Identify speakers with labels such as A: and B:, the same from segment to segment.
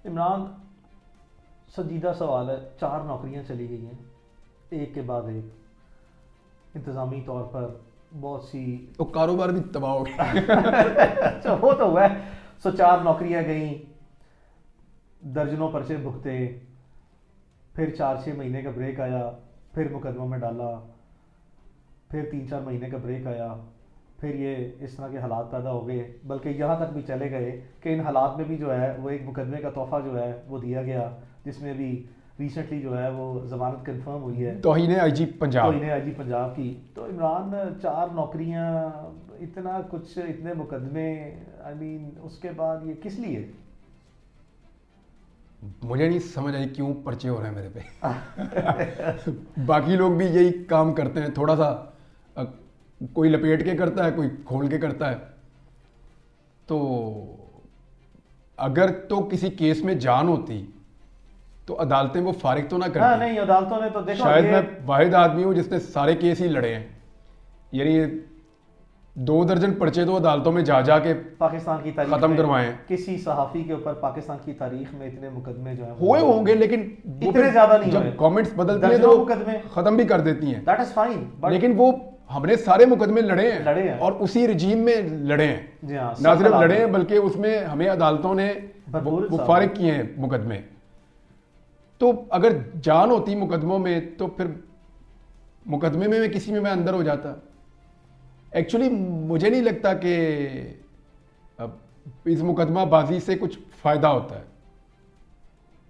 A: इमरान, संजीदा सवाल है। 4 नौकरियां चली गई हैं, एक के बाद एक, इंतज़ामी तौर पर बहुत सी।
B: तो कारोबार भी तबाह हो गया।
A: अच्छा, वो तो हुआ है। 4 नौकरियां गई, दर्जनों पर्चे भुगते, फिर 4-6 महीने का ब्रेक आया, फिर मुकदमों में डाला, फिर 3-4 महीने का ब्रेक आया, फिर ये इस तरह के हालात पैदा हो गए, बल्कि यहाँ तक भी चले गए कि इन हालात में भी जो है वो एक मुकदमे का तोहफा जो है वो दिया गया, जिसमें भी रिसेंटली जो है वो ज़मानत कंफर्म हुई है
B: तौहीन आईजी
A: तो
B: पंजाब।
A: इन्हें आईजी पंजाब की। तो इमरान, 4 नौकरियां, इतना कुछ, इतने मुकदमे, आई मीन उसके बाद ये किस लिए?
B: मुझे नहीं समझ आई क्यों पर्चे हो रहे हैं मेरे पे। बाकी लोग भी यही काम करते हैं, थोड़ा सा अ, कोई लपेट के करता है, कोई खोल के करता है। तो अगर तो किसी केस में जान होती तो अदालतें वो फारिग तो ना
A: हाँ
B: करती।
A: नहीं, अदालतों ने तो देखो
B: शायद
A: ये।
B: मैं वाहिद आदमी हूं जिसने सारे केस ही लड़े हैं। यानी 2 दर्जन पर्चे तो अदालतों में जा जा के
A: पाकिस्तान की तारीख
B: खत्म
A: में
B: करवाए हैं।
A: किसी सहाफ़ी के ऊपर पाकिस्तान की तारीख में इतने मुकदमे जो हैं
B: हुए होंगे, लेकिन वो
A: इतने
B: फिर
A: ज्यादा नहीं हुए।
B: जब गवर्नमेंट्स बदलती है
A: दर्जनों
B: तो
A: मुकदमे,
B: खत्म भी कर देती हैं।
A: दैट इज फाइन, बट
B: लेकिन वो हमने सारे मुकदमे लड़े
A: लड़े
B: हैं
A: हैं।
B: और उसी रजीम में लड़े हैं।
A: जी हाँ,
B: ना
A: सब
B: सिर्फ
A: हालात
B: लड़े हैं
A: में।
B: बल्कि उसमें हमें अदालतों ने
A: भरपूर
B: वो
A: इंसाफ
B: फारिग
A: है।
B: किए हैं मुकदमे। तो अगर जान होती मुकदमों में तो फिर मुकदमे में किसी में मैं अंदर हो जाता। एक्चुअली मुझे नहीं लगता कि अब इस मुकदमाबाजी से कुछ फायदा होता है।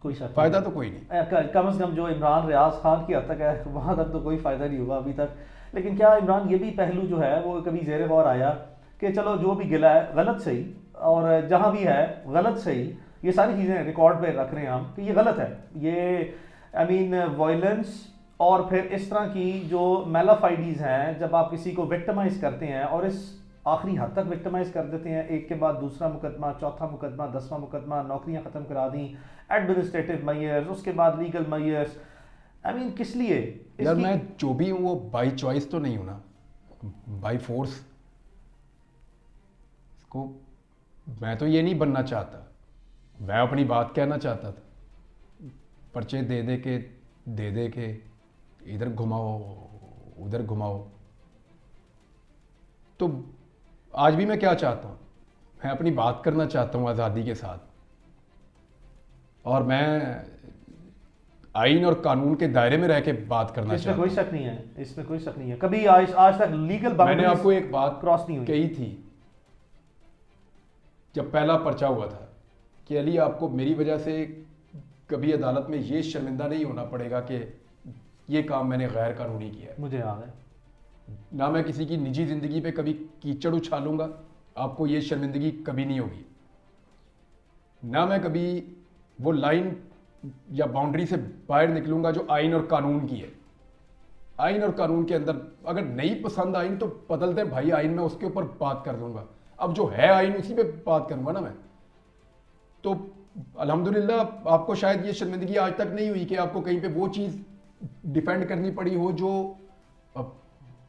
A: कोई शक
B: फायदा
A: नहीं।
B: तो कोई नहीं।
A: कम से कम जो इमरान रियाज खान की हद तक है वहां तक तो कोई फायदा नहीं हुआ अभी तक। लेकिन क्या इमरान, ये भी पहलू जो है वो कभी जेर गौर आया कि चलो जो भी गिला है गलत सही, और जहां भी है गलत सही, ये सारी चीजें रिकॉर्ड पे रख रहे हैं हम कि ये गलत है, ये आई मीन वायलेंस, और फिर इस तरह की जो मेलाफाइडीज हैं, जब आप किसी को विक्टिमाइज करते हैं और इस आखिरी हद तक विक्टिमाइज कर देते हैं, एक के बाद दूसरा मुकदमा, चौथा मुकदमा, 10वां मुकदमा, नौकरियां खत्म करा दी, एडमिनिस्ट्रेटिव मैयर्स, उसके बाद लीगल मैयर्स, आई मीन किस लिए?
B: यार मैं जो भी हूँ वो बाई चॉइस तो नहीं हूं ना, बाई फोर्स। इसको मैं तो ये नहीं बनना चाहता, मैं अपनी बात कहना चाहता था। पर्चे दे दे के इधर घुमाओ उधर घुमाओ। तो आज भी मैं क्या चाहता हूँ, मैं अपनी बात करना चाहता हूँ आज़ादी के साथ, और मैं आइन और कानून के दायरे में रह के बात करना
A: इसमें
B: चाहता
A: कोई
B: हूँ।
A: शक नहीं है, इसमें कोई शक नहीं है। कभी आज तक लीगल
B: मैंने आपको एक बात
A: क्रॉस नहीं हुई।
B: कही थी जब पहला पर्चा हुआ था कि अली, आपको मेरी वजह से कभी अदालत में ये शर्मिंदा नहीं होना पड़ेगा कि ये काम मैंने गैर कानूनी किया है।
A: मुझे याद है।
B: ना मैं किसी की निजी जिंदगी पे कभी कीचड़ उछालूंगा, आपको ये शर्मिंदगी कभी नहीं होगी। ना मैं कभी वो लाइन या बाउंड्री से बाहर निकलूंगा जो आइन और कानून की है। आइन और कानून के अंदर अगर नहीं पसंद आइन तो बदल दें भाई आइन में, उसके ऊपर बात कर दूंगा। अब जो है आइन उसी पे बात करूंगा ना मैं। तो अल्हम्दुलिल्लाह आपको शायद ये शर्मिंदगी आज तक नहीं हुई कि आपको कहीं पे वो चीज़ डिफेंड करनी पड़ी हो जो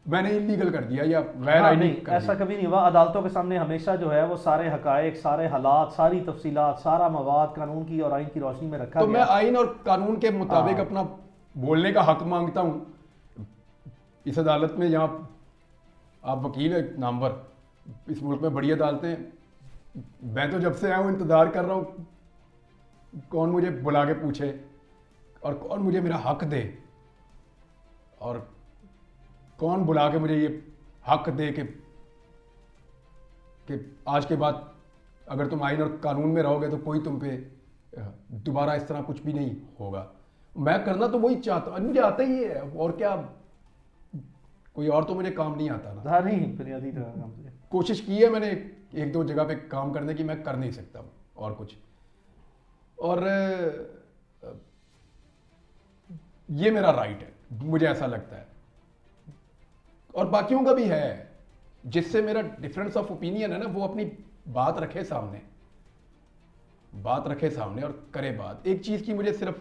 B: मैंने इलीगल कर दिया या गैर
A: हाँ,
B: आइनी
A: नहीं,
B: कर
A: ऐसा
B: दिया।
A: कभी नहीं हुआ। अदालतों के सामने हमेशा जो है वो सारे हकायक, सारे हालात, सारी तफसीलात, सारा मवाद कानून की और आइन की रोशनी में रखा
B: तो
A: गया।
B: मैं आइन और कानून के मुताबिक
A: हाँ।
B: अपना बोलने का हक मांगता हूं इस अदालत में। यहाँ आप वकील है नामवर, इस मुल्क में बड़ी अदालतें हैं। मैं तो जब से आया हूँ इंतजार कर रहा हूँ कौन मुझे बुला के पूछे और कौन मुझे मेरा हक दे, और कौन बुला के मुझे ये हक दे कि आज के बाद अगर तुम आइन और कानून में रहोगे तो कोई तुम पे दोबारा इस तरह कुछ भी नहीं होगा। मैं करना तो वही चाहता हूँ, मुझे आता ही है, और क्या, कोई और तो मुझे काम नहीं आता ना।
A: हाँ, नहीं, बुनियादी तरह काम से।
B: कोशिश की है मैंने एक दो जगह पे काम करने की, मैं कर नहीं सकता हूँ और कुछ। और ये मेरा राइट है, मुझे ऐसा लगता है, और बाकियों का भी है। जिससे मेरा डिफरेंस ऑफ ओपिनियन है ना, वो अपनी बात रखे सामने, बात रखे सामने और करे बात। एक चीज की मुझे सिर्फ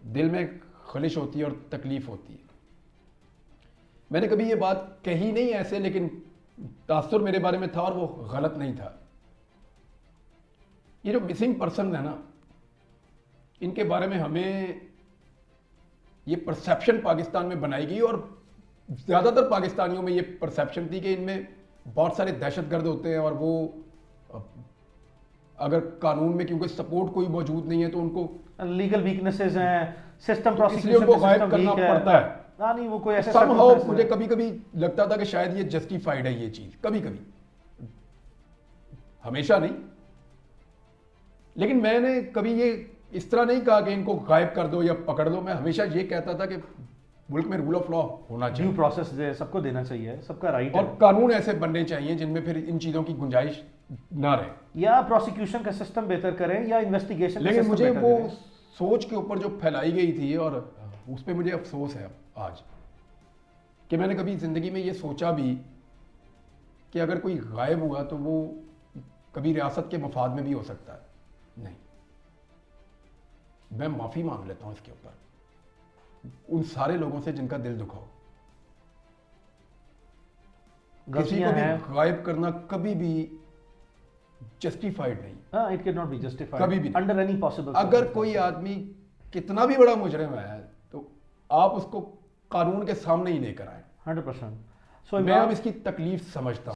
B: दिल में खलिश होती है और तकलीफ होती है। मैंने कभी ये बात कही नहीं ऐसे, लेकिन तासुर मेरे बारे में था और वो गलत नहीं था। ये जो मिसिंग पर्सन है ना, इनके बारे में हमें ये परसेप्शन पाकिस्तान में बनाई गई, और ज़्यादातर पाकिस्तानियों में ये परसेप्शन थी कि इनमें बहुत सारे दहशतगर्द होते हैं, और वो अगर कानून में क्योंकि सपोर्ट कोई मौजूद नहीं है तो उनको
A: लीगल वीकनेसेस हैं, सिस्टम
B: इसलिए
A: प्रोसिक्यूशन
B: उनको
A: का
B: गायब
A: सिस्टम
B: करना
A: वीक है।
B: पड़ता है।
A: हाँ नहीं, वो कोई ऐसे
B: Somehow
A: circumstances
B: मुझे
A: है।
B: कभी कभी लगता था कि शायद ये जस्टिफाइड है, ये चीज कभी कभी, हमेशा नहीं। लेकिन मैंने कभी ये इस तरह नहीं कहा कि इनको गायब कर दो या पकड़ दो। मैं हमेशा ये कहता था कि मुल्क में रूल ऑफ लॉ होना
A: ड्यू
B: चाहिए,
A: प्रोसेस सबको देना चाहिए, सबका राइट
B: और
A: है।
B: कानून ऐसे बनने चाहिए जिनमें फिर इन चीजों की गुंजाइश ना रहे।
A: या प्रोसिक्यूशन का सिस्टम बेहतर करें या इन्वेस्टिगेशन का
B: लेकिन
A: सिस्टम
B: मुझे
A: बेहतर
B: वो
A: करें।
B: सोच के ऊपर जो फैलाई गई थी, और उस पर मुझे अफसोस है आज कि मैंने कभी जिंदगी में ये सोचा भी कि अगर कोई गायब हुआ तो वो कभी रियासत के मफाद में भी हो सकता है। नहीं, मैं माफी मांग लेता हूं इसके ऊपर उन सारे लोगों से जिनका दिल दुखा हो। किसी को
A: गलतियां
B: भी
A: हैं,
B: गायब करना कभी भी जस्टिफाइड नहीं,
A: हाँ, it can not be justified
B: कभी भी नहीं।
A: Under any possible.
B: अगर कोई आदमी कितना भी बड़ा मुजरिम है तो आप उसको कानून के सामने ही लेकर आए।
A: 100%। सो
B: मैं अब इसकी तकलीफ समझता हूं।